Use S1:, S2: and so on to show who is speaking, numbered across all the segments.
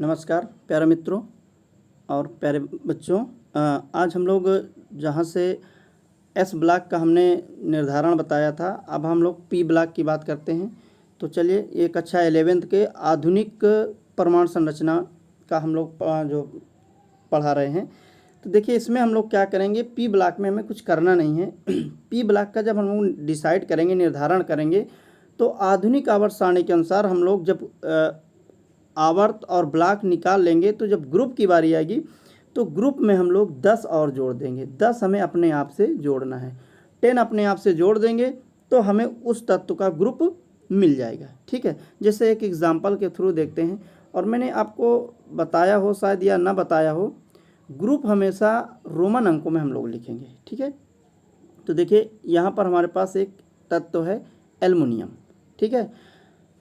S1: नमस्कार प्यारे मित्रों और प्यारे बच्चों। आज हम लोग जहाँ से एस ब्लॉक का हमने निर्धारण बताया था, अब हम लोग पी ब्लॉक की बात करते हैं। तो चलिए, एक अच्छा 11th के आधुनिक परमाणु संरचना का हम लोग जो पढ़ा रहे हैं। तो देखिए, इसमें हम लोग क्या करेंगे, पी ब्लॉक में हमें कुछ करना नहीं है। पी ब्लॉक का जब हम लोग डिसाइड करेंगे, निर्धारण करेंगे, तो आधुनिक आवर्त सारणी के अनुसार हम लोग जब आवर्त और ब्लॉक निकाल लेंगे, तो जब ग्रुप की बारी आएगी तो ग्रुप में हम लोग 10 और जोड़ देंगे। 10 हमें अपने आप से जोड़ना है, 10 अपने आप से जोड़ देंगे तो हमें उस तत्व का ग्रुप मिल जाएगा। ठीक है, जैसे एक एग्जाम्पल के थ्रू देखते हैं। और मैंने आपको बताया हो शायद या ना बताया हो, ग्रुप हमेशा रोमन अंकों में हम लोग लिखेंगे। ठीक है, तो देखिए यहाँ पर हमारे पास एक तत्व है एल्युमिनियम। ठीक है,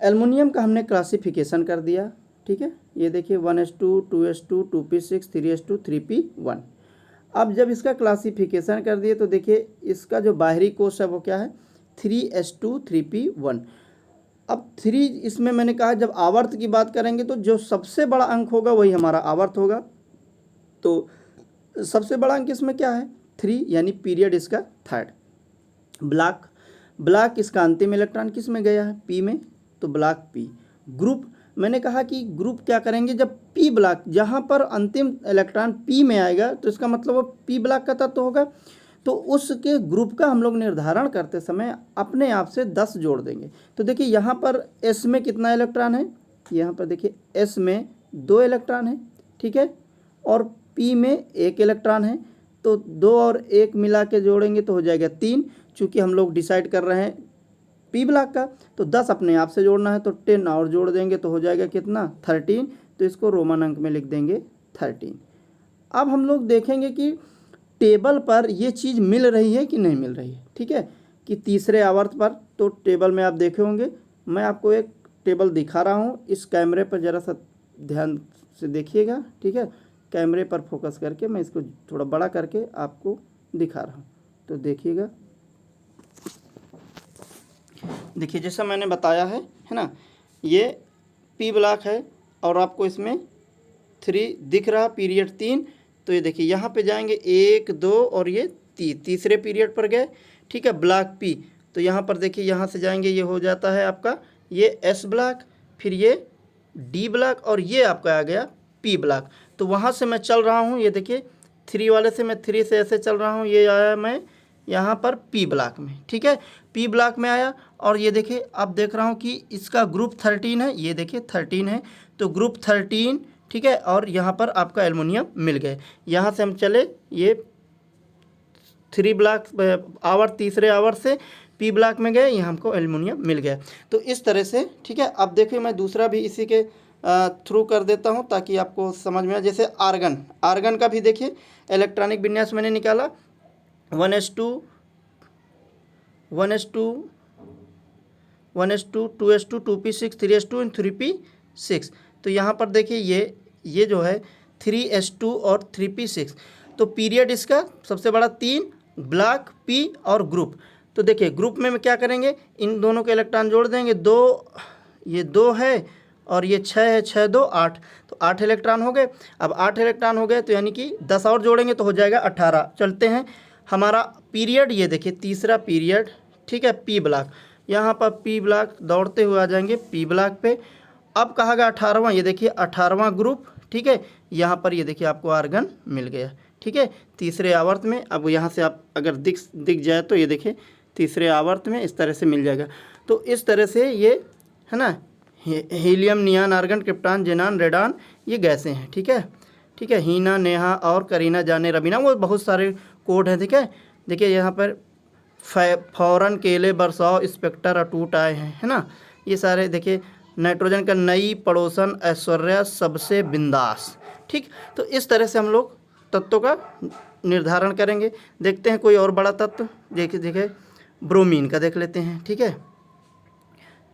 S1: एल्युमिनियम का हमने क्लासिफिकेशन कर दिया। ठीक है, ये देखिए 1s2, 2s2, 2p6, 3s2, 3p1। अब जब इसका क्लासिफिकेशन कर दिए तो देखिए इसका जो बाहरी कोष है वो क्या है, 3s2, 3p1। अब 3 इसमें मैंने कहा जब आवर्त की बात करेंगे तो जो सबसे बड़ा अंक होगा वही हमारा आवर्त होगा। तो सबसे बड़ा अंक इसमें क्या है, 3, यानी पीरियड इसका थर्ड। ब्लॉक इसका अंतिम इलेक्ट्रॉन किस में गया है, पी में, तो ब्लॉक पी। ग्रुप, मैंने कहा कि ग्रुप क्या करेंगे, जब पी ब्लॉक जहाँ पर अंतिम इलेक्ट्रॉन पी में आएगा तो इसका मतलब वो पी ब्लॉक का तत्व होगा। तो उसके ग्रुप का हम लोग निर्धारण करते समय अपने आप से 10 जोड़ देंगे। तो देखिए यहाँ पर एस में कितना इलेक्ट्रॉन है, यहाँ पर देखिए एस में 2 इलेक्ट्रॉन है। ठीक है, और पी में 1 इलेक्ट्रॉन है। तो 2 और 1 मिला के जोड़ेंगे तो हो जाएगा 3। चूँकि हम लोग डिसाइड कर रहे हैं पी ब्लॉक का, तो 10 अपने आप से जोड़ना है, तो 10 और जोड़ देंगे तो हो जाएगा कितना, 13। तो इसको रोमन अंक में लिख देंगे 13। अब हम लोग देखेंगे कि टेबल पर ये चीज़ मिल रही है कि नहीं मिल रही है। ठीक है, कि तीसरे आवर्त पर, तो टेबल में आप देखे होंगे, मैं आपको एक टेबल दिखा रहा हूँ, इस कैमरे पर ज़रा सा ध्यान से देखिएगा। ठीक है, कैमरे पर फोकस करके मैं इसको थोड़ा बड़ा करके आपको दिखा रहा हूँ, तो देखिएगा। देखिए जैसा मैंने बताया है ना, ये पी ब्लॉक है और आपको इसमें 3 दिख रहा, पीरियड 3। तो ये देखिए यहाँ पे जाएंगे 1, 2 और ये तीसरे पीरियड पर गए। ठीक है, ब्लॉक पी, तो यहाँ पर देखिए यहाँ से जाएंगे, ये हो जाता है आपका ये एस ब्लॉक, फिर ये डी ब्लॉक और ये आपका आ गया पी ब्लॉक। तो वहाँ से मैं चल रहा हूँ, ये देखिए 3 वाले से मैं 3 से ऐसे चल रहा हूँ, ये आया मैं यहाँ पर पी ब्लॉक में। ठीक है, पी ब्लॉक में आया और ये देखिए अब देख रहा हूँ कि इसका ग्रुप 13 है, ये देखिए 13 है, तो ग्रुप 13। ठीक है, और यहाँ पर आपका एल्युमिनियम मिल गए। यहाँ से हम चले, ये 3 ब्लॉक आवर्त, तीसरे आवर्त से पी ब्लॉक में गए, यहाँ हमको एल्युमिनियम मिल गया। तो इस तरह से, ठीक है। अब देखिए मैं दूसरा भी इसी के थ्रू कर देता हूँ ताकि आपको समझ में आए। जैसे आर्गन का भी देखिए इलेक्ट्रॉनिक विन्यास मैंने निकाला, 1s2, 2s2, 2p6, 3s2 और 3p6। तो यहाँ पर देखिए ये जो है 3s2 और 3p6। तो पीरियड इसका सबसे बड़ा 3, ब्लॉक पी और ग्रुप। तो देखिए ग्रुप में क्या करेंगे, इन दोनों के इलेक्ट्रॉन जोड़ देंगे, 2, ये 2 है और ये 6 है, 6, 2, 8, तो 8 इलेक्ट्रॉन हो गए। अब 8 इलेक्ट्रॉन हो गए तो यानी कि 10 और जोड़ेंगे तो हो जाएगा 18। चलते हैं, हमारा पीरियड ये देखिए तीसरा पीरियड, ठीक है, पी ब्लॉक। यहाँ पर पी ब्लॉक दौड़ते हुए आ जाएंगे पी ब्लॉक पे। अब कहा गया 18वां, ये देखिए 18वां ग्रुप। ठीक है, यहाँ पर ये देखिए आपको आर्गन मिल गया। ठीक है, तीसरे आवर्त में। अब यहाँ से आप अगर दिख जाए तो ये देखिए तीसरे आवर्त में इस तरह से मिल जाएगा। तो इस तरह से ये है ना, हीलियम, नियान, आर्गन, क्रिप्टॉन, जेनान, रेडान, ये गैसें हैं। ठीक है, ठीक है, हीना, नेहा और करीना, जाने, रबीना, वो बहुत सारे कोड हैं। ठीक है, देखिए यहाँ पर फौरन, केले, बरसाओ, स्पेक्टर, अटूट आए हैं, है ना, ये सारे। देखिए नाइट्रोजन का नई, पड़ोसन, ऐश्वर्या, सबसे बिंदास। ठीक, तो इस तरह से हम लोग तत्वों का निर्धारण करेंगे। देखते हैं कोई और बड़ा तत्व, देखिए ब्रोमीन का देख लेते हैं। ठीक है,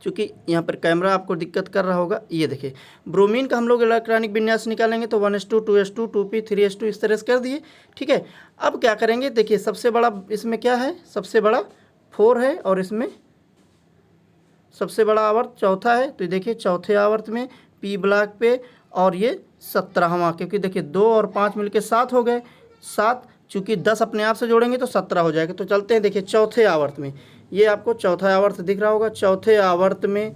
S1: चूँकि यहाँ पर कैमरा आपको दिक्कत कर रहा होगा, ये देखिए ब्रोमीन का हम लोग इलेक्ट्रॉनिक विन्यास निकालेंगे तो 1s2, 2s2, 2p, 3s2 इस तरह से कर दिए। ठीक है, अब क्या करेंगे, देखिए सबसे बड़ा इसमें क्या है, सबसे बड़ा 4 है और इसमें सबसे बड़ा आवर्त चौथा है। तो देखिए चौथे आवर्त में पी ब्लॉक पे, और ये 17वां, क्योंकि देखिए 2 और 5 मिलके 7 हो गए, 7, चूँकि 10 अपने आप से जोड़ेंगे तो 17 हो जाएगा। तो चलते हैं, देखिए चौथे आवर्त में, ये आपको चौथा आवर्त दिख रहा होगा। चौथे आवर्त में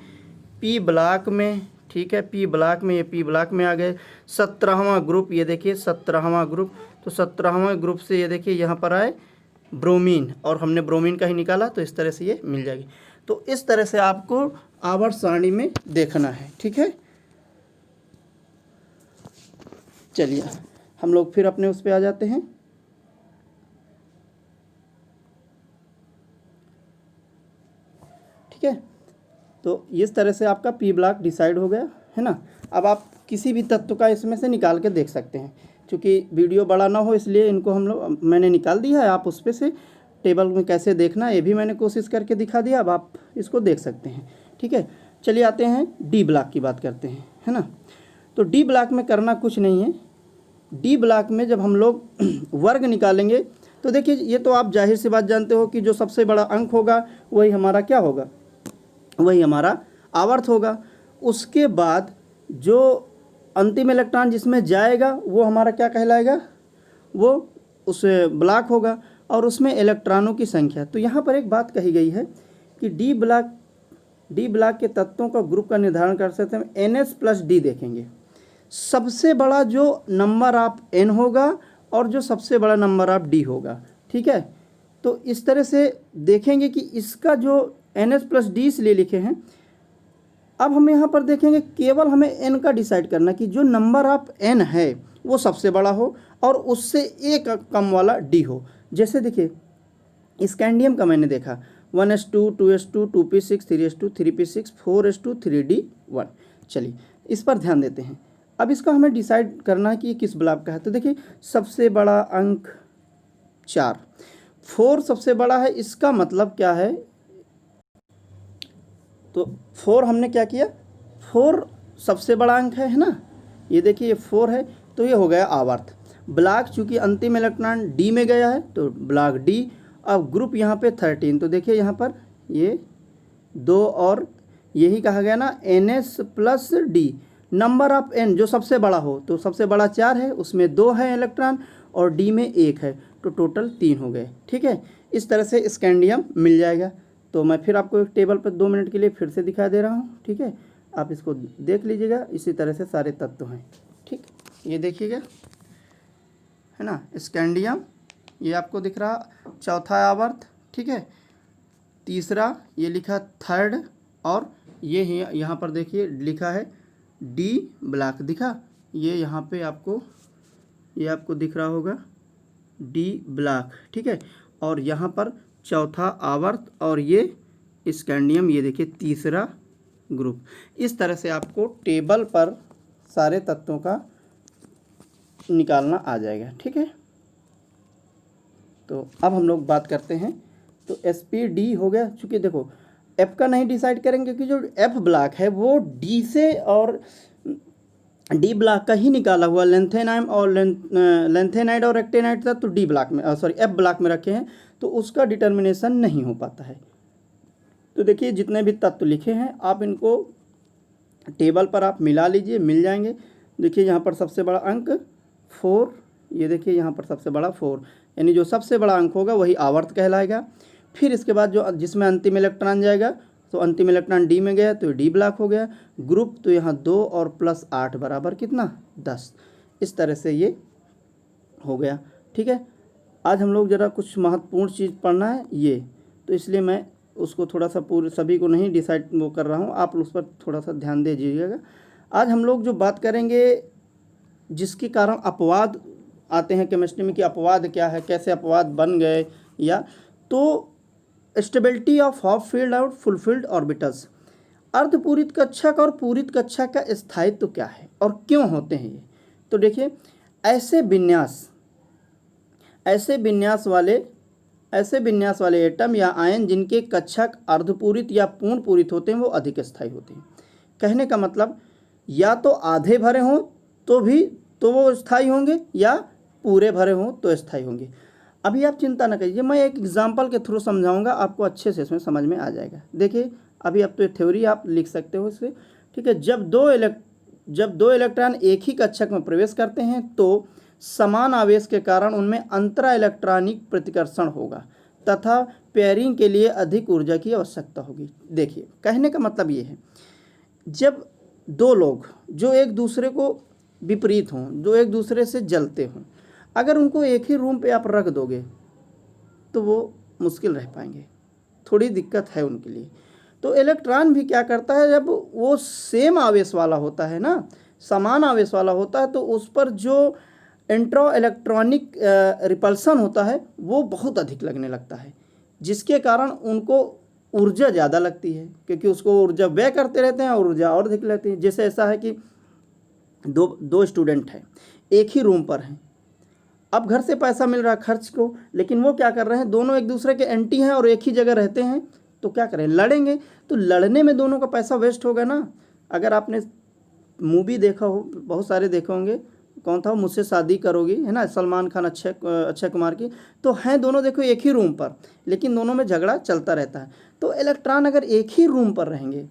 S1: पी ब्लॉक में, ठीक है, पी ब्लॉक में, ये पी ब्लॉक में आ गए। 17वां ग्रुप, ये देखिए 17वां ग्रुप, तो 17वें ग्रुप से ये देखिए यहाँ पर आए ब्रोमीन, और हमने ब्रोमीन का ही निकाला, तो इस तरह से ये मिल जाएगी। तो इस तरह से आपको आवर्त सारणी में देखना है, ठीक है। चलिए हम लोग फिर अपने उस पर आ जाते हैं। ठीक है, तो इस तरह से आपका पी ब्लॉक डिसाइड हो गया है ना। अब आप किसी भी तत्व का इसमें से निकाल के देख सकते हैं, क्योंकि वीडियो बड़ा ना हो इसलिए इनको मैंने निकाल दिया है। आप उस पर से टेबल में कैसे देखना ये भी मैंने कोशिश करके दिखा दिया, अब आप इसको देख सकते हैं। ठीक है, चलिए आते हैं डी ब्लॉक की बात करते हैं, है ना। तो डी ब्लॉक में करना कुछ नहीं है। डी ब्लॉक में जब हम लोग वर्ग निकालेंगे तो देखिए, ये तो आप जाहिर सी बात जानते हो कि जो सबसे बड़ा अंक होगा वही हमारा क्या होगा, वही हमारा आवर्त होगा। उसके बाद जो अंतिम इलेक्ट्रॉन जिसमें जाएगा वो हमारा क्या कहलाएगा, वो उस ब्लॉक होगा, और उसमें इलेक्ट्रॉनों की संख्या। तो यहाँ पर एक बात कही गई है कि डी ब्लॉक के तत्वों का ग्रुप का निर्धारण कर सकते हैं NS प्लस डी देखेंगे। सबसे बड़ा जो नंबर ऑफ N होगा और जो सबसे बड़ा नंबर ऑफ D होगा। ठीक है, तो इस तरह से देखेंगे कि इसका जो NS प्लस डी इसलिए लिखे हैं। अब हम यहाँ पर देखेंगे, केवल हमें N का डिसाइड करना कि जो नंबर ऑफ N है वो सबसे बड़ा हो और उससे एक कम वाला D हो। जैसे देखिए स्कैंडियम का मैंने देखा 1s2 2s2 2p6 3s2 3p6 4s2 3d1। चलिए इस पर ध्यान देते हैं। अब इसका हमें डिसाइड करना है कि ये किस ब्लॉक का है। तो देखिए सबसे बड़ा अंक 4 सबसे बड़ा है, इसका मतलब क्या है, तो 4 हमने क्या किया, 4 सबसे बड़ा अंक है ना। ये देखिए ये 4 है, तो ये हो गया आवर्त। ब्लॉक चूंकि अंतिम इलेक्ट्रॉन डी में गया है तो ब्लॉक डी। अब ग्रुप यहाँ पे 13, तो देखिए यहाँ पर ये 2 और यही कहा गया ना NS plus D. Number of N जो सबसे बड़ा हो, तो सबसे बड़ा 4 है, उसमें 2 है इलेक्ट्रॉन और D में 1 है, तो टोटल 3 हो गए। ठीक है, इस तरह से स्कैंडियम मिल जाएगा। तो मैं फिर आपको एक टेबल पर 2 मिनट के लिए फिर से दिखा दे रहा हूँ। ठीक है, आप इसको देख लीजिएगा। इसी तरह से सारे तत्व हैं। ठीक, ये देखिएगा, है ना, स्कैंडियम ये आपको दिख रहा, चौथा आवर्त। ठीक है, तीसरा ये लिखा थर्ड, और ये यहाँ पर देखिए लिखा है डी ब्लॉक, दिखा ये यहाँ पे आपको, ये आपको दिख रहा होगा डी ब्लॉक। ठीक है, और यहाँ पर चौथा आवर्त, और ये स्कैंडियम, ये देखिए तीसरा ग्रुप। इस तरह से आपको टेबल पर सारे तत्वों का निकालना आ जाएगा। ठीक है, तो अब हम लोग बात करते हैं। तो SPD हो गया। चूँकि देखो F का नहीं डिसाइड करेंगे क्योंकि जो F ब्लॉक है वो D से और D ब्लॉक का ही निकाला हुआ लेंथेनाइड और एक्टेनाइड था, तो D ब्लॉक में F ब्लॉक में रखे हैं, तो उसका डिटर्मिनेशन नहीं हो पाता है। तो देखिए जितने भी तत्व लिखे हैं आप इनको टेबल पर आप मिला लीजिए, मिल जाएंगे। देखिए यहाँ पर सबसे बड़ा अंक 4, ये देखिए यहाँ पर सबसे बड़ा 4, यानी जो सबसे बड़ा अंक होगा वही आवर्त कहलाएगा। फिर इसके बाद जो जिसमें अंतिम इलेक्ट्रॉन जाएगा, तो अंतिम इलेक्ट्रॉन डी में गया तो डी ब्लॉक हो गया। ग्रुप तो यहाँ 2 और प्लस 8 बराबर कितना, 10। इस तरह से ये हो गया। ठीक है, आज हम लोग ज़रा कुछ महत्वपूर्ण चीज़ पढ़ना है ये, तो इसलिए मैं उसको थोड़ा सा पूरे सभी को नहीं डिसाइड वो कर रहा हूँ, आप उस पर थोड़ा सा ध्यान दे दीजिएगा। आज हम लोग जो बात करेंगे जिसके कारण अपवाद आते हैं केमिस्ट्री में, कि अपवाद क्या है, कैसे अपवाद बन गए, या तो स्टेबिलिटी ऑफ हाफ फील्ड और फुल फील्ड ऑर्बिटल्स, अर्धपूरित कक्षक और पूरित कक्षक का स्थायित्व क्या है और क्यों होते हैं ये। तो देखिए ऐसे विन्यास वाले एटम या आयन जिनके कक्षक अर्धपूरित या पूर्ण पूरित होते हैं वो अधिक स्थायी होते हैं। कहने का मतलब या तो आधे भरे हों तो वो स्थायी होंगे, या पूरे भरे हों तो स्थायी होंगे। अभी आप चिंता न कीजिए, मैं एक एग्जांपल के थ्रू समझाऊंगा, आपको अच्छे से इसमें समझ में आ जाएगा। देखिए अभी अब तो थ्योरी आप लिख सकते हो इससे। ठीक है, जब जब दो इलेक्ट्रॉन एक ही कक्षक में प्रवेश करते हैं तो समान आवेश के कारण उनमें अंतरा इलेक्ट्रॉनिक प्रतिकर्षण होगा तथा पेयरिंग के लिए अधिक ऊर्जा की आवश्यकता होगी। देखिए, कहने का मतलब ये है, जब दो लोग जो एक दूसरे को विपरीत हों, जो एक दूसरे से जलते हों, अगर उनको एक ही रूम पे आप रख दोगे तो वो मुश्किल रह पाएंगे, थोड़ी दिक्कत है उनके लिए। तो इलेक्ट्रॉन भी क्या करता है, जब वो सेम आवेश वाला होता है ना, समान आवेश वाला होता है, तो उस पर जो इंट्रा इलेक्ट्रॉनिक रिपल्सन होता है वो बहुत अधिक लगने लगता है, जिसके कारण उनको ऊर्जा ज़्यादा लगती है, क्योंकि उसको ऊर्जा व्यय करते रहते हैं और ऊर्जा और अधिक लगती है। जैसे ऐसा है कि दो स्टूडेंट हैं, एक ही रूम पर हैं, अब घर से पैसा मिल रहा है खर्च को, लेकिन वो क्या कर रहे हैं, दोनों एक दूसरे के एंटी हैं और एक ही जगह रहते हैं, तो क्या करें, लड़ेंगे। तो लड़ने में दोनों का पैसा वेस्ट होगा ना। अगर आपने मूवी देखा हो, बहुत सारे देखे होंगे, कौन था वो, मुझसे शादी करोगी, है ना, सलमान खान, अक्षय कुमार की, तो हैं दोनों देखो एक ही रूम पर, लेकिन दोनों में झगड़ा चलता रहता है। तो इलेक्ट्रॉन अगर एक ही रूम पर रहेंगे,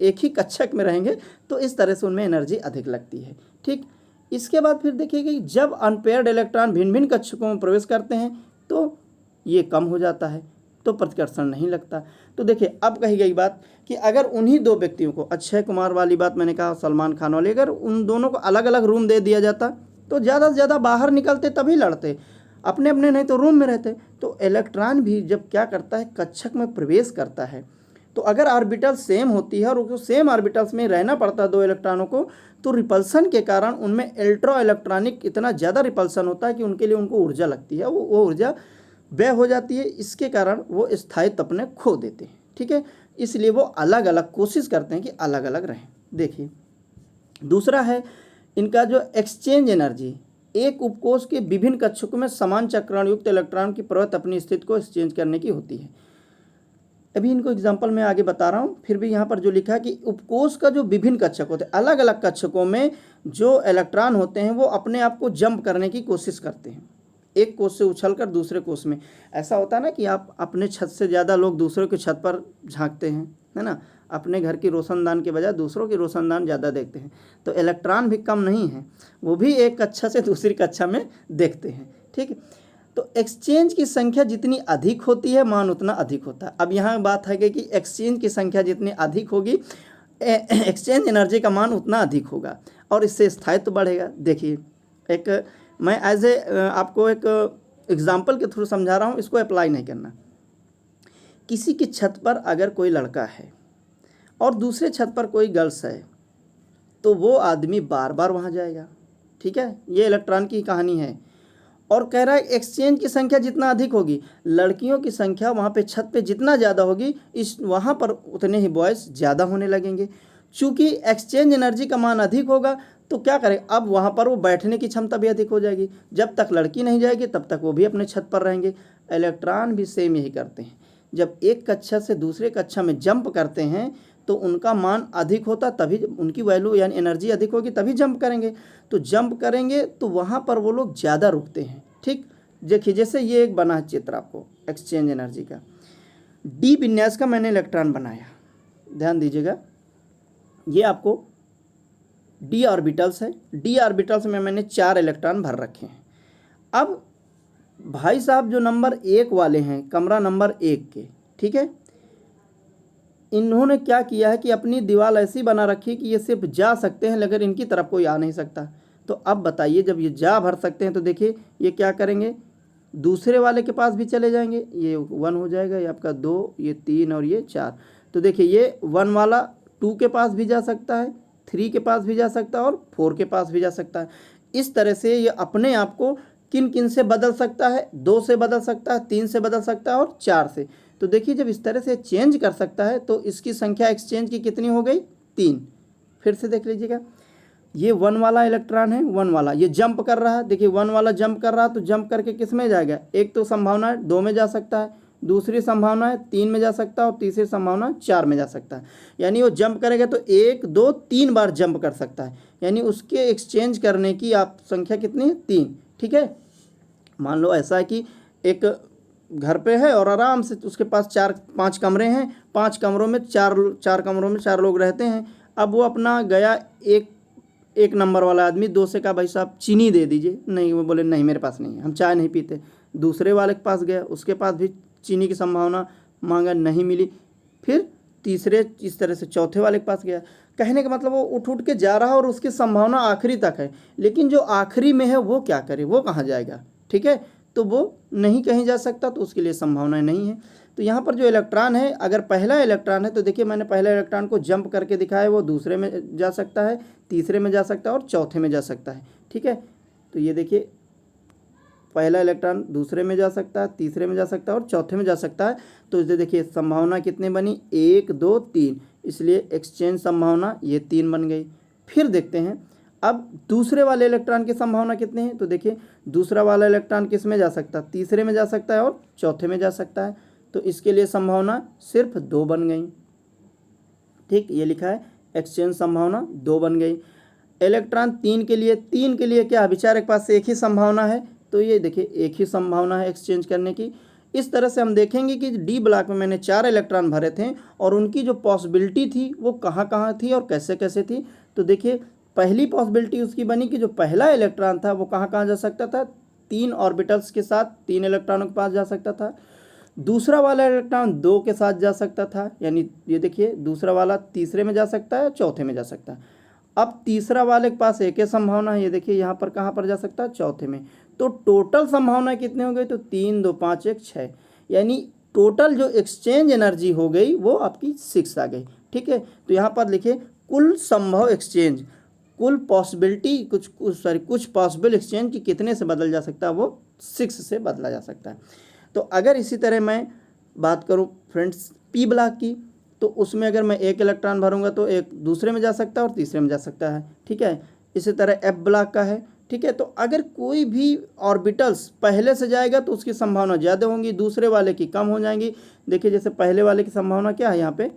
S1: एक ही कक्षक में रहेंगे, तो इस तरह से उनमें एनर्जी अधिक लगती है। ठीक, इसके बाद फिर देखिए कि जब अनपेयर्ड इलेक्ट्रॉन भिन्न भिन्न कक्षकों में प्रवेश करते हैं तो ये कम हो जाता है, तो प्रतिकर्षण नहीं लगता। तो देखिए, अब कही गई बात कि अगर उन्हीं दो व्यक्तियों को, अक्षय कुमार वाली बात मैंने कहा, सलमान खान वाली, अगर उन दोनों को अलग अलग रूम दे दिया जाता तो ज़्यादा से ज़्यादा बाहर निकलते तभी लड़ते, अपने अपने नहीं तो रूम में रहते। तो इलेक्ट्रॉन भी जब क्या करता है, कक्षक में प्रवेश करता है, तो अगर ऑर्बिटल सेम होती है और उसको सेम ऑर्बिटल्स में रहना पड़ता है दो इलेक्ट्रॉनों को, तो रिपल्सन के कारण उनमें अल्ट्रा इलेक्ट्रॉनिक इतना ज़्यादा रिपल्सन होता है कि उनके लिए उनको ऊर्जा लगती है, वो ऊर्जा व्यय हो जाती है, इसके कारण वो स्थायित्व अपने खो देते हैं। ठीक है, इसलिए वो अलग अलग कोशिश करते हैं कि अलग अलग रहें। देखिए, दूसरा है इनका जो एक्सचेंज एनर्जी, एक उपकोष के विभिन्न कक्षकों में समान चक्रण युक्त इलेक्ट्रॉन की प्रवृत्ति अपनी स्थिति को एक्सचेंज करने की होती है। अभी इनको एग्जाम्पल में आगे बता रहा हूँ, फिर भी यहाँ पर जो लिखा है कि उपकोष का जो विभिन्न कक्षक होते हैं, अलग अलग कक्षकों में जो इलेक्ट्रॉन होते हैं वो अपने आप को जंप करने की कोशिश करते हैं, एक कोष से उछलकर दूसरे कोष में। ऐसा होता है ना कि आप अपने छत से ज़्यादा लोग दूसरों की छत पर झांकते हैं, है ना, अपने घर की रोशनदान के बजाय दूसरों की रोशनदान ज़्यादा देखते हैं। तो इलेक्ट्रॉन भी कम नहीं है, वो भी एक कक्षा से दूसरी कक्षा में देखते हैं। ठीक है, तो एक्सचेंज की संख्या जितनी अधिक होती है मान उतना अधिक होता है। अब यहाँ बात है कि एक्सचेंज की संख्या जितनी अधिक होगी, एक्सचेंज एनर्जी का मान उतना अधिक होगा और इससे स्थायित्व बढ़ेगा। देखिए, एक मैं आपको एक एग्जाम्पल के थ्रू समझा रहा हूँ, इसको अप्लाई नहीं करना। किसी की छत पर अगर कोई लड़का है और दूसरे छत पर कोई गर्ल्स है, तो वो आदमी बार बार वहाँ जाएगा। ठीक है, ये इलेक्ट्रॉन की कहानी है। और कह रहा है एक्सचेंज की संख्या जितना अधिक होगी, लड़कियों की संख्या वहाँ पे छत पे जितना ज़्यादा होगी, इस वहाँ पर उतने ही बॉयज़ ज़्यादा होने लगेंगे। चूँकि एक्सचेंज एनर्जी का मान अधिक होगा तो क्या करें, अब वहाँ पर वो बैठने की क्षमता भी अधिक हो जाएगी। जब तक लड़की नहीं जाएगी तब तक वो भी अपने छत पर रहेंगे। इलेक्ट्रॉन भी सेम यही करते हैं, जब एक कक्षा से दूसरे कक्षा में जंप करते हैं तो उनका मान अधिक होता, तभी उनकी वैल्यू यानी एनर्जी अधिक होगी, तभी जंप करेंगे। तो जंप करेंगे तो वहाँ पर वो लोग ज़्यादा रुकते हैं। ठीक, देखिए जैसे ये एक बना है चित्र आपको एक्सचेंज एनर्जी का, डी विन्यास का मैंने इलेक्ट्रॉन बनाया, ध्यान दीजिएगा, ये आपको डी ऑर्बिटल्स है। डी ऑर्बिटल्स में मैंने 4 इलेक्ट्रॉन भर रखे हैं। अब भाई साहब जो नंबर 1 वाले हैं, कमरा नंबर 1 के, ठीक है, इन्होंने क्या किया है कि अपनी दीवार ऐसी बना रखी है कि ये सिर्फ जा सकते हैं, लेकिन इनकी तरफ कोई आ नहीं सकता। तो अब बताइए, जब ये जा भर सकते हैं तो देखिए ये क्या करेंगे, दूसरे वाले के पास भी चले जाएंगे, ये 1 हो जाएगा, ये आपका 2, ये 3 और ये 4। तो देखिए ये 1 वाला 2 के पास भी जा सकता है, 3 के पास भी जा सकता है और 4 के पास भी जा सकता है। इस तरह से ये अपने आप को किन किन से बदल सकता है, 2 से बदल सकता है, 3 से बदल सकता है और 4 से। तो देखिए जब इस तरह से चेंज कर सकता है तो इसकी संख्या एक्सचेंज की कितनी हो गई, 3। फिर से देख लीजिएगा, ये 1 वाला इलेक्ट्रॉन है, 1 वाला ये जंप कर रहा है, देखिए 1 वाला जंप कर रहा है, तो जंप करके किस में जाएगा, एक तो संभावना है 2 में जा सकता है, दूसरी संभावना है 3 में जा सकता है और तीसरी संभावना 4 में जा सकता है। यानी वो जंप करेगा तो 1, 2, 3 बार जंप कर सकता है, यानी उसके एक्सचेंज करने की आप संख्या कितनी है, 3। ठीक है, मान लो ऐसा है कि एक घर पे है और आराम से उसके पास 4-5 कमरे हैं, 5 कमरों में 4 कमरों में 4 लोग रहते हैं। अब वो अपना गया एक 1 नंबर वाला आदमी 2 से कहा भाई साहब चीनी दे दीजिए, नहीं, वो बोले नहीं मेरे पास नहीं है, हम चाय नहीं पीते। दूसरे वाले के पास गया, उसके पास भी चीनी की संभावना मांगा, नहीं मिली। फिर तीसरे, इस तरह से चौथे वाले के पास गया। कहने का मतलब वो उठ उठ के जा रहा है और उसकी संभावना आखिरी तक है, लेकिन जो आखिरी में है वो क्या करे, वो कहाँ जाएगा, ठीक है, तो वो नहीं कहीं जा सकता, तो उसके लिए संभावनाएं नहीं है। तो यहाँ पर जो इलेक्ट्रॉन है, अगर पहला इलेक्ट्रॉन है तो देखिए मैंने पहला इलेक्ट्रॉन को जंप करके दिखाया, वो दूसरे में जा सकता है, तीसरे में जा सकता है और चौथे में जा सकता है, ठीक है। तो ये देखिए पहला इलेक्ट्रॉन दूसरे में जा सकता है, तीसरे में जा सकता है और चौथे में जा सकता है। तो इसे देखिए संभावना कितनी बनी, 1 2 3, इसलिए एक्सचेंज संभावना ये 3 बन गई। फिर देखते हैं अब दूसरे वाले इलेक्ट्रॉन की संभावना कितनी है, तो देखिए दूसरा वाला इलेक्ट्रॉन किस में जा सकता है, तीसरे में जा सकता है और चौथे में जा सकता है। तो इसके लिए संभावना सिर्फ 2 बन गई, ठीक, ये लिखा है एक्सचेंज संभावना 2 बन गई। इलेक्ट्रॉन 3 के लिए क्या बेचारे के पास एक ही संभावना है, तो ये देखिए एक ही संभावना है एक्सचेंज करने की। इस तरह से हम देखेंगे कि डी ब्लॉक में मैंने 4 इलेक्ट्रॉन भरे थे और उनकी जो पॉसिबिलिटी थी वो कहाँ कहाँ थी और कैसे कैसे थी। तो देखिए पहली पॉसिबिलिटी उसकी बनी कि जो पहला इलेक्ट्रॉन था वो कहाँ कहाँ जा सकता था, 3 ऑर्बिटल्स के साथ 3 इलेक्ट्रॉनों के पास जा सकता था। दूसरा वाला इलेक्ट्रॉन 2 के साथ जा सकता था, यानी ये देखिए दूसरा वाला तीसरे में जा सकता है, चौथे में जा सकता है। अब तीसरा वाले के पास एक ही संभावना है, ये देखिए यहाँ पर कहाँ पर जा सकता है, चौथे में। तो टोटल संभावना कितने हो गई, तो 3 2 5 1 6, यानी टोटल जो एक्सचेंज एनर्जी हो गई वो आपकी 6 आ गई, ठीक है। तो यहाँ पर लिखिए कुल संभव एक्सचेंज, कुल पॉसिबिलिटी, कुछ पॉसिबल एक्सचेंज की कितने से बदल जा सकता है, वो 6 से बदला जा सकता है। तो अगर इसी तरह मैं बात करूँ फ्रेंड्स पी ब्लॉक की, तो उसमें अगर मैं 1 इलेक्ट्रॉन भरूंगा तो एक दूसरे में जा सकता है और तीसरे में जा सकता है, ठीक है। इसी तरह एफ ब्लॉक का है, ठीक है। तो अगर कोई भी ऑर्बिटल्स पहले से जाएगा तो उसकी संभावना ज़्यादा होंगी, दूसरे वाले की कम हो जाएंगी। देखिए जैसे पहले वाले की संभावना क्या है, यहाँ पे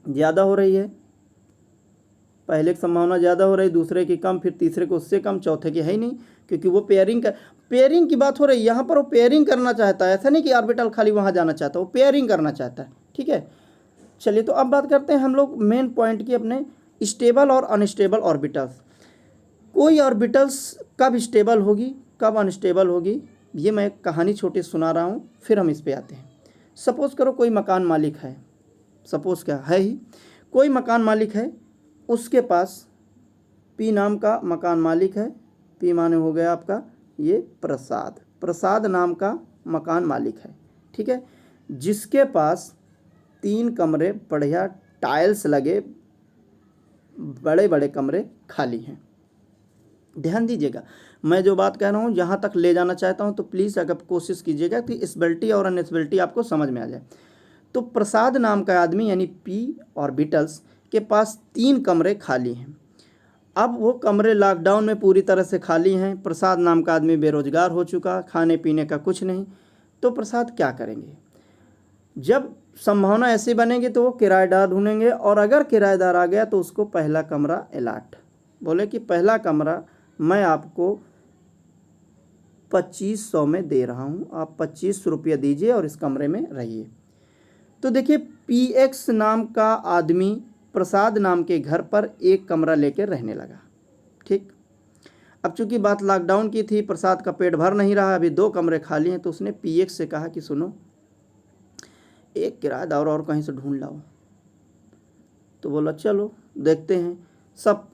S1: ज़्यादा हो रही है, पहले की संभावना ज़्यादा हो रही, दूसरे की कम, फिर तीसरे को उससे कम, चौथे की है ही नहीं, क्योंकि वो पेयरिंग की बात हो रही है यहाँ पर। वो पेयरिंग करना चाहता है, ऐसा नहीं कि ऑर्बिटल खाली वहाँ जाना चाहता है, वो पेयरिंग करना चाहता है, ठीक है। चलिए तो अब बात करते हैं हम लोग मेन पॉइंट की, अपने स्टेबल और अनस्टेबल ऑर्बिटल्स। कोई ऑर्बिटल्स कब स्टेबल होगी कब अनस्टेबल होगी, ये मैं कहानी छोटी सुना रहा हूँ, फिर हम इस पे आते हैं। सपोज़ करो कोई मकान मालिक है, सपोज़ क्या है ही, कोई मकान मालिक है, उसके पास पी नाम का मकान मालिक है, पी माने हो गया आपका ये प्रसाद नाम का मकान मालिक है, ठीक है, जिसके पास 3 कमरे बढ़िया टाइल्स लगे, बड़े बड़े कमरे खाली हैं। ध्यान दीजिएगा मैं जो बात कह रहा हूँ यहाँ तक ले जाना चाहता हूँ, तो प्लीज़ अगर कोशिश कीजिएगा कि स्टेबिलिटी और अनस्टेबिलिटी आपको समझ में आ जाए। तो प्रसाद नाम का आदमी यानी पी ऑर्बिटल्स के पास 3 कमरे खाली हैं। अब वो कमरे लॉकडाउन में पूरी तरह से खाली हैं, प्रसाद नाम का आदमी बेरोजगार हो चुका, खाने पीने का कुछ नहीं। तो प्रसाद क्या करेंगे, जब संभावना ऐसी बनेगी तो वो किराएदार ढूंढेंगे, और अगर किराएदार आ गया तो उसको पहला कमरा अलाट, बोले कि पहला कमरा मैं आपको 2500 में दे रहा हूँ, आप 25 रुपये दीजिए और इस कमरे में रहिए। तो देखिए PX नाम का आदमी प्रसाद नाम के घर पर 1 कमरा लेकर रहने लगा, ठीक। अब चूंकि बात लॉकडाउन की थी, प्रसाद का पेट भर नहीं रहा, अभी 2 कमरे खाली हैं, तो उसने PX से कहा कि सुनो एक किराएदार और कहीं से ढूंढ लाओ। तो बोला चलो देखते हैं। सब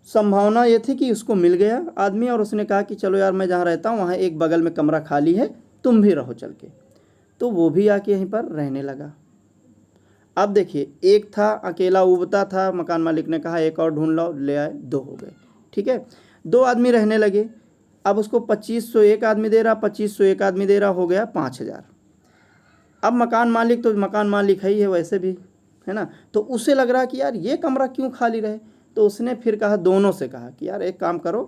S1: संभावना ये थी कि उसको मिल गया आदमी, और उसने कहा कि चलो यार मैं जहाँ रहता हूँ वहाँ एक बगल में कमरा खाली है, तुम भी रहो चल के। तो वो भी आके यहीं पर रहने लगा। अब देखिए एक था अकेला उबता था, मकान मालिक ने कहा एक और ढूंढ लो, ले आए, 2 हो गए, ठीक है। 2 आदमी रहने लगे। अब उसको 2500 एक आदमी दे रहा, 2500 एक आदमी दे रहा, हो गया 5000। अब मकान मालिक तो मकान मालिक है ही है वैसे भी, है ना, तो उसे लग रहा कि यार ये कमरा क्यों खाली रहे। तो उसने फिर कहा, दोनों से कहा कि यार एक काम करो,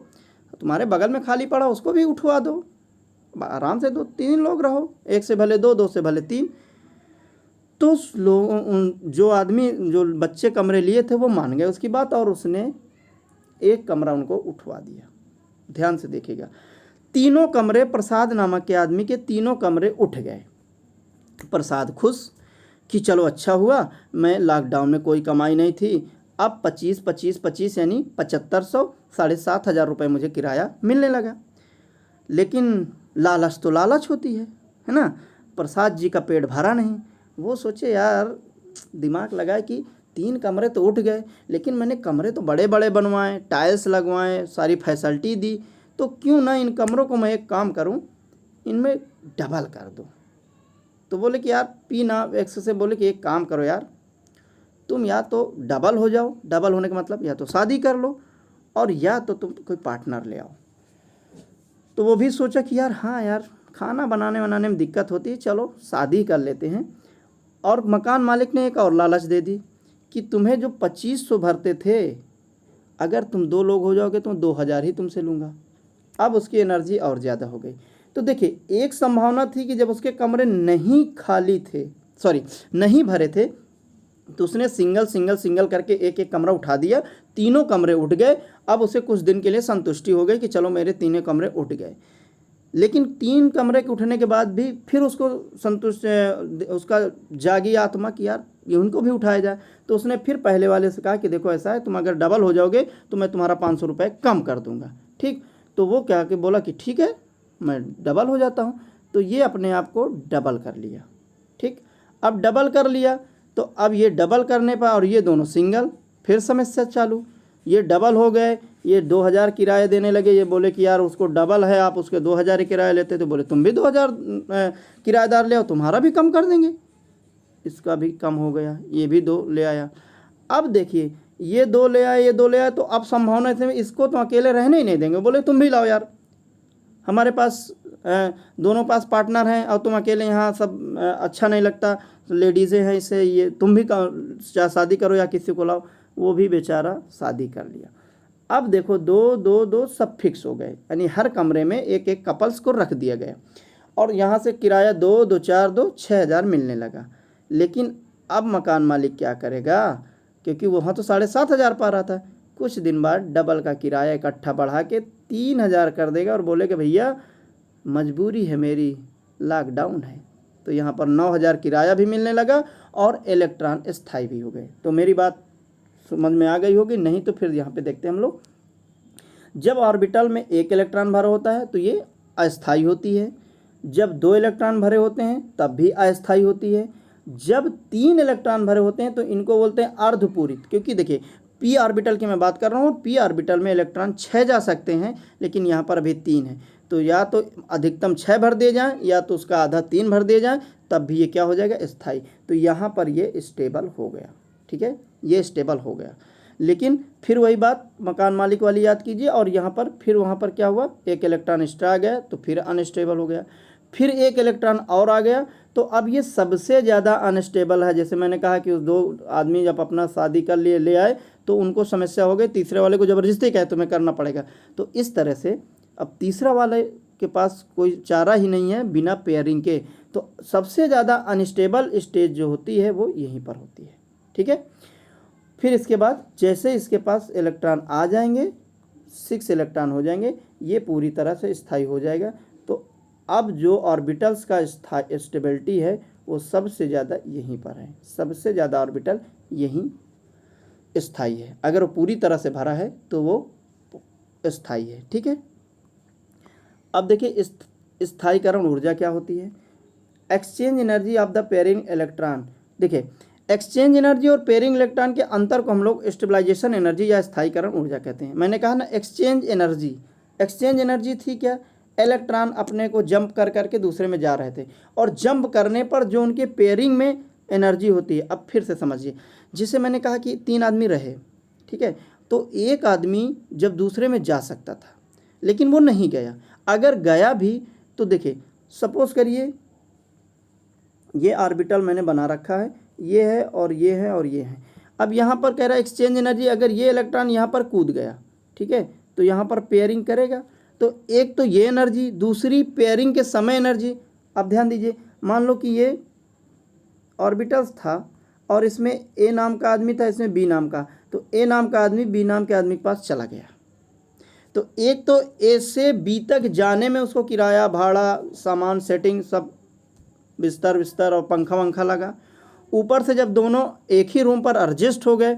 S1: तुम्हारे बगल में खाली पड़ा उसको भी उठवा दो, आराम से 2-3 लोग रहो, 1 से भले 2, 2 से भले 3। तो जो आदमी जो बच्चे कमरे लिए थे वो मान गए उसकी बात, और उसने 1 कमरा उनको उठवा दिया। ध्यान से देखिएगा, 3 कमरे प्रसाद नामक के आदमी के 3 कमरे उठ गए। प्रसाद खुश कि चलो अच्छा हुआ, मैं लॉकडाउन में कोई कमाई नहीं थी, अब 25 यानी 7500, 7500 रुपये मुझे किराया मिलने लगा। लेकिन लालच तो लालच होती है ना। प्रसाद जी का पेट भरा नहीं। वो सोचे यार, दिमाग लगाए कि 3 कमरे तो उठ गए, लेकिन मैंने कमरे तो बड़े बड़े बनवाए, टाइल्स लगवाए, सारी फैसिलिटी दी, तो क्यों ना इन कमरों को मैं एक काम करूं, इनमें डबल कर दूं। तो बोले कि यार पी ना एक्स से बोले कि एक काम करो यार, तुम या तो डबल हो जाओ, डबल होने का मतलब या तो शादी कर लो और या तो तुम कोई पार्टनर ले आओ। तो वो भी सोचा कि यार हाँ यार, खाना बनाने बनाने में दिक्कत होती है, चलो शादी कर लेते हैं। और मकान मालिक ने एक और लालच दे दी कि तुम्हें जो 2500 भरते थे, अगर तुम 2 लोग हो जाओगे तो 2000 ही तुमसे लूँगा। अब उसकी एनर्जी और ज़्यादा हो गई। तो देखिए, एक संभावना थी कि जब उसके कमरे नहीं खाली थे, नहीं भरे थे, तो उसने सिंगल सिंगल सिंगल करके एक एक कमरा उठा दिया, तीनों कमरे उठ गए। अब उसे कुछ दिन के लिए संतुष्टि हो गई कि चलो मेरे तीनों कमरे उठ गए। लेकिन 3 कमरे के उठने के बाद भी फिर उसको उसका जागी आत्मा कि यार ये उनको भी उठाया जाए। तो उसने फिर पहले वाले से कहा कि देखो ऐसा है, तुम अगर डबल हो जाओगे तो मैं तुम्हारा 500 रुपये कम कर दूंगा, ठीक। तो वो क्या कि बोला कि ठीक है, मैं डबल हो जाता हूँ। तो ये अपने आप को डबल कर लिया, ठीक। अब डबल कर लिया तो अब ये डबल करने पर, और ये दोनों सिंगल, फिर समस्या चालू। ये डबल हो गए, ये 2000 किराया देने लगे। ये बोले कि यार उसको डबल है, आप उसके 2000 किराया लेते, तो बोले तुम भी 2000 किराएदार ले आओ, तुम्हारा भी कम कर देंगे। इसका भी कम हो गया, ये भी 2 ले आया। अब देखिए, ये 2 ले आए, ये 2 ले आए, तो अब संभावना इसमें इसको तो अकेले रहने ही नहीं देंगे। बोले तुम भी लाओ यार, हमारे पास दोनों पास पार्टनर हैं और तुम अकेले यहाँ सब अच्छा नहीं लगता, लेडीज़ें हैं, इससे ये तुम भी चाहे शादी करो या किसी को लाओ। वो भी बेचारा शादी कर लिया। अब देखो 2 2 2 सब फिक्स हो गए, यानी हर कमरे में एक एक कपल्स को रख दिया गया और यहाँ से किराया 2 2 4 2 6000 मिलने लगा। लेकिन अब मकान मालिक क्या करेगा, क्योंकि वहाँ तो 7500 पा रहा था। कुछ दिन बाद डबल का किराया इकट्ठा बढ़ा के 3000 कर देगा और बोले कि भैया मजबूरी है मेरी, लॉकडाउन है। तो यहाँ पर 9000 किराया भी मिलने लगा और इलेक्ट्रॉन स्थायी भी हो गए। तो मेरी बात समझ में आ गई होगी, नहीं तो फिर यहाँ पे देखते हैं हम लोग। जब ऑर्बिटल में 1 इलेक्ट्रॉन भरा होता है तो ये अस्थायी होती है। जब 2 इलेक्ट्रॉन भरे होते हैं तब भी अस्थायी होती है। जब 3 इलेक्ट्रॉन भरे होते हैं तो इनको बोलते हैं अर्धपूरित। क्योंकि देखिए, पी ऑर्बिटल की मैं बात कर रहा हूँ, पी ऑर्बिटल में इलेक्ट्रॉन 6 जा सकते हैं, लेकिन यहाँ पर अभी 3 है। तो या तो अधिकतम 6 भर दिए जाएँ या तो उसका आधा 3 भर दिए जाए, तब भी ये क्या हो जाएगा, स्थायी। तो यहाँ पर ये स्टेबल हो गया, ठीक है, ये स्टेबल हो गया। लेकिन फिर वही बात मकान मालिक वाली याद कीजिए, और यहाँ पर फिर वहाँ पर क्या हुआ, 1 इलेक्ट्रॉन एक्स्ट्रा आ गया तो फिर अनस्टेबल हो गया। फिर 1 इलेक्ट्रॉन और आ गया, तो अब ये सबसे ज़्यादा अनस्टेबल है। जैसे मैंने कहा कि उस 2 आदमी जब अपना शादी कर लिए ले आए तो उनको समस्या हो गई, तीसरे वाले को ज़बरदस्ती कहे तुम्हें करना पड़ेगा। तो इस तरह से अब तीसरा वाले के पास कोई चारा ही नहीं है बिना पेयरिंग के। तो सबसे ज़्यादा अनस्टेबल स्टेज जो होती है वो यहीं पर होती है, ठीक है। फिर इसके बाद जैसे इसके पास इलेक्ट्रॉन आ जाएंगे, 6 इलेक्ट्रॉन हो जाएंगे, ये पूरी तरह से स्थायी हो जाएगा। तो अब जो ऑर्बिटल्स का स्टेबिलिटी है वो सबसे ज़्यादा यहीं पर है, सबसे ज़्यादा ऑर्बिटल यहीं स्थायी है। अगर वो पूरी तरह से भरा है तो वो स्थायी है, ठीक है। अब देखिए स्थायीकरण ऊर्जा क्या होती है। Exchange energy of the pairing electron. देखिए, एक्सचेंज एनर्जी और पेयरिंग इलेक्ट्रॉन के अंतर को हम लोग स्टेबलाइजेशन एनर्जी या स्थायीकरण ऊर्जा कहते हैं। मैंने कहा ना, एक्सचेंज एनर्जी थी क्या, इलेक्ट्रॉन अपने को जंप कर करके दूसरे में जा रहे थे, और जंप करने पर जो उनके पेयरिंग में एनर्जी होती है। अब फिर से समझिए, जिसे मैंने कहा कि 3 आदमी रहे, ठीक है, तो एक आदमी जब दूसरे में जा सकता था लेकिन वो नहीं गया। अगर गया भी तो देखिए, सपोज करिए ये ऑर्बिटल मैंने बना रखा है, ये है और ये है और ये है। अब यहाँ पर कह रहा है एक्सचेंज एनर्जी, अगर ये इलेक्ट्रॉन यहाँ पर कूद गया, ठीक है, तो यहाँ पर पेयरिंग करेगा। तो एक तो ये एनर्जी, दूसरी पेयरिंग के समय एनर्जी। अब ध्यान दीजिए, मान लो कि ये ऑर्बिटल्स था और इसमें ए नाम का आदमी था, इसमें बी नाम का, तो ए नाम का आदमी बी नाम के आदमी के पास चला गया। तो एक तो ए से बी तक जाने में उसको किराया, भाड़ा, सामान, सेटिंग, सब बिस्तर और पंखा वंखा लगा। ऊपर से जब दोनों एक ही रूम पर एडजस्ट हो गए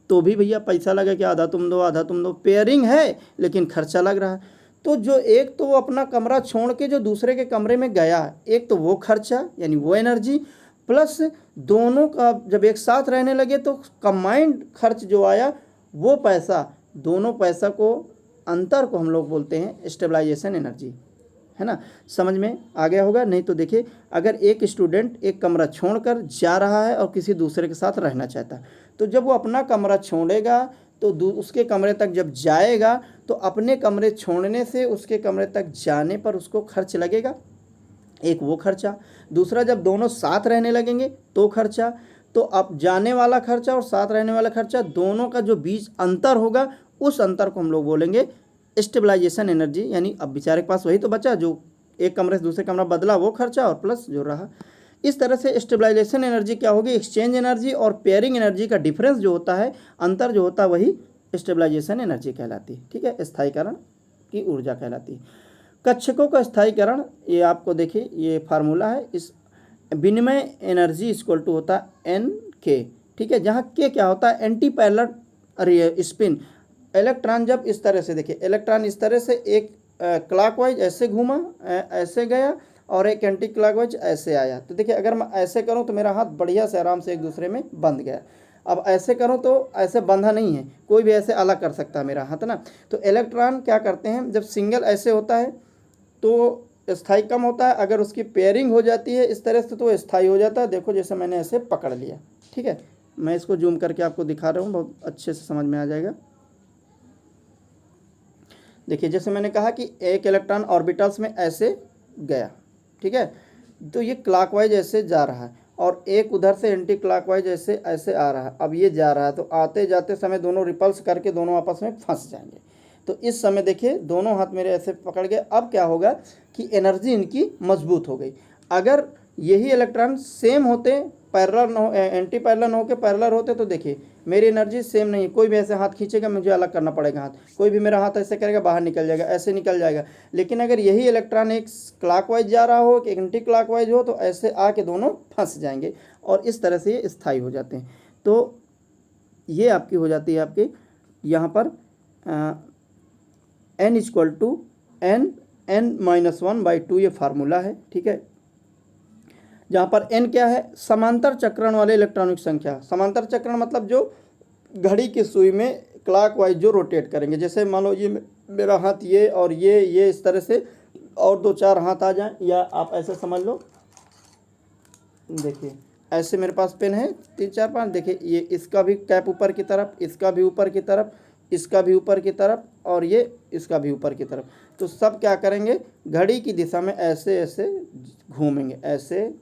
S1: तो भी भैया पैसा लगा कि आधा तुम दो आधा तुम दो, पेयरिंग है लेकिन खर्चा लग रहा है। तो जो एक तो वो अपना कमरा छोड़ के जो दूसरे के कमरे में गया, एक तो वो खर्चा यानी वो एनर्जी, प्लस दोनों का जब एक साथ रहने लगे तो कंबाइंड खर्च जो आया वो पैसा, दोनों पैसा को अंतर को हम लोग बोलते हैं स्टेबलाइजेशन एनर्जी, है ना। समझ में आ गया होगा। नहीं तो देखिए, अगर एक स्टूडेंट एक कमरा छोड़कर जा रहा है और किसी दूसरे के साथ रहना चाहता है, तो जब वो अपना कमरा छोड़ेगा तो उसके कमरे तक जब जाएगा तो अपने कमरे छोड़ने से उसके कमरे तक जाने पर उसको खर्च लगेगा, एक वो खर्चा। दूसरा, जब दोनों साथ रहने लगेंगे तो खर्चा। तो अब जाने वाला खर्चा और साथ रहने वाला खर्चा, दोनों का जो बीच अंतर होगा उस अंतर को हम लोग बोलेंगे स्टेबलाइजेशन एनर्जी। यानी अब बेचारे के पास वही तो बचा, जो एक कमरे से दूसरे कमरा बदला वो खर्चा और प्लस जो रहा। इस तरह से स्टेबलाइजेशन एनर्जी क्या होगी, एक्सचेंज एनर्जी और पेयरिंग एनर्जी का डिफरेंस जो होता है, अंतर जो होता है, वही स्टेबलाइजेशन एनर्जी कहलाती है। ठीक है, स्थायीकरण की ऊर्जा कहलाती है। कक्षकों का स्थायीकरण, ये आपको देखिए ये फार्मूला है, इस विनिमय एनर्जी इक्वल टू होता है एन के। ठीक है, जहाँ के क्या होता है, एंटी पैरेलल स्पिन। इलेक्ट्रॉन जब इस तरह से, देखिए इलेक्ट्रॉन इस तरह से एक क्लॉकवाइज ऐसे घूमा, ऐसे गया, और एक एंटी क्लॉकवाइज ऐसे आया। तो देखिए, अगर मैं ऐसे करूं तो मेरा हाथ बढ़िया से आराम से एक दूसरे में बंध गया। अब ऐसे करूं तो ऐसे बंधा नहीं है, कोई भी ऐसे अलग कर सकता है मेरा हाथ ना। तो इलेक्ट्रॉन क्या करते हैं, जब सिंगल ऐसे होता है तो स्थायी कम होता है, अगर उसकी पेयरिंग हो जाती है इस तरह से तो स्थायी हो जाता है। देखो जैसे मैंने ऐसे पकड़ लिया। ठीक है, मैं इसको जूम करके आपको दिखा रहा हूँ, बहुत अच्छे से समझ में आ जाएगा। देखिए, जैसे मैंने कहा कि एक इलेक्ट्रॉन ऑर्बिटल्स में ऐसे गया, ठीक है, तो ये क्लॉकवाइज ऐसे जा रहा है, और एक उधर से एंटी क्लॉकवाइज ऐसे ऐसे आ रहा है। अब ये जा रहा है तो आते जाते समय दोनों रिपल्स करके दोनों आपस में फंस जाएंगे। तो इस समय देखिए दोनों हाथ मेरे ऐसे पकड़ गए। अब क्या होगा कि एनर्जी इनकी मजबूत हो गई। अगर यही इलेक्ट्रॉन सेम होते, पैरेलल न हो, एंटी पैरेलल हो के पैरेलल होते, तो देखिए मेरी एनर्जी सेम नहीं है। कोई भी ऐसे हाथ खींचेगा मुझे अलग करना पड़ेगा हाथ, कोई भी मेरा हाथ ऐसे करेगा बाहर निकल जाएगा, ऐसे निकल जाएगा। लेकिन अगर यही इलेक्ट्रॉन एक क्लॉकवाइज जा रहा हो कि एंटी क्लॉकवाइज हो, तो ऐसे आके दोनों फंस जाएंगे और इस तरह से ये स्थायी हो जाते हैं। तो ये आपकी हो जाती है आपके यहाँ पर n इक्वल टू n-1/2 ये फार्मूला है। ठीक है, जहाँ पर n क्या है, समांतर चक्रण वाले इलेक्ट्रॉनों की संख्या। समांतर चक्रण मतलब जो घड़ी की सुई में क्लॉकवाइज जो रोटेट करेंगे। जैसे मान लो ये मेरा हाथ ये और ये इस तरह से, और 2-4 हाथ आ जाएं, या आप ऐसे समझ लो, देखिए ऐसे मेरे पास पेन है 3-4-5, देखिए ये इसका भी कैप ऊपर की तरफ, इसका भी ऊपर की तरफ, इसका भी ऊपर की तरफ, और ये इसका भी ऊपर की तरफ। तो सब क्या करेंगे, घड़ी की दिशा में ऐसे ऐसे घूमेंगे, ऐसे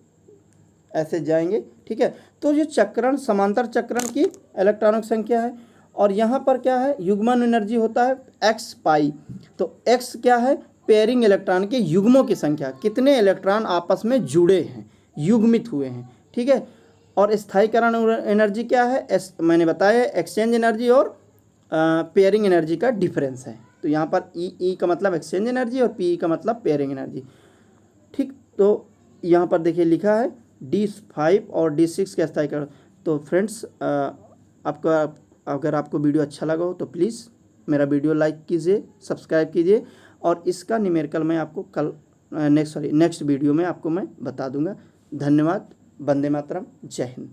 S1: ऐसे जाएंगे। ठीक है, तो ये चक्रण समांतर चक्रण की इलेक्ट्रॉनों की संख्या है। और यहाँ पर क्या है, युग्मन एनर्जी होता है x पाई। तो x क्या है, पेयरिंग इलेक्ट्रॉन के युग्मों की संख्या, कितने इलेक्ट्रॉन आपस में जुड़े हैं, युग्मित हुए हैं। ठीक है, और स्थायीकरण एनर्जी क्या है, मैंने बताया एक्सचेंज एनर्जी और पेयरिंग एनर्जी का डिफरेंस है। तो यहाँ पर ई का मतलब एक्सचेंज एनर्जी और पी का पेयरिंग एनर्जी। ठीक, तो यहाँ पर देखिए लिखा है D5 और D6 का स्थायीकरण। तो फ्रेंड्स, आपका अगर आपको वीडियो अच्छा लगा हो तो प्लीज़ मेरा वीडियो लाइक कीजिए, सब्सक्राइब कीजिए, और इसका न्यूमेरिकल मैं आपको कल नेक्स्ट वीडियो में आपको मैं बता दूंगा। धन्यवाद। वंदे मातरम। जय हिंद।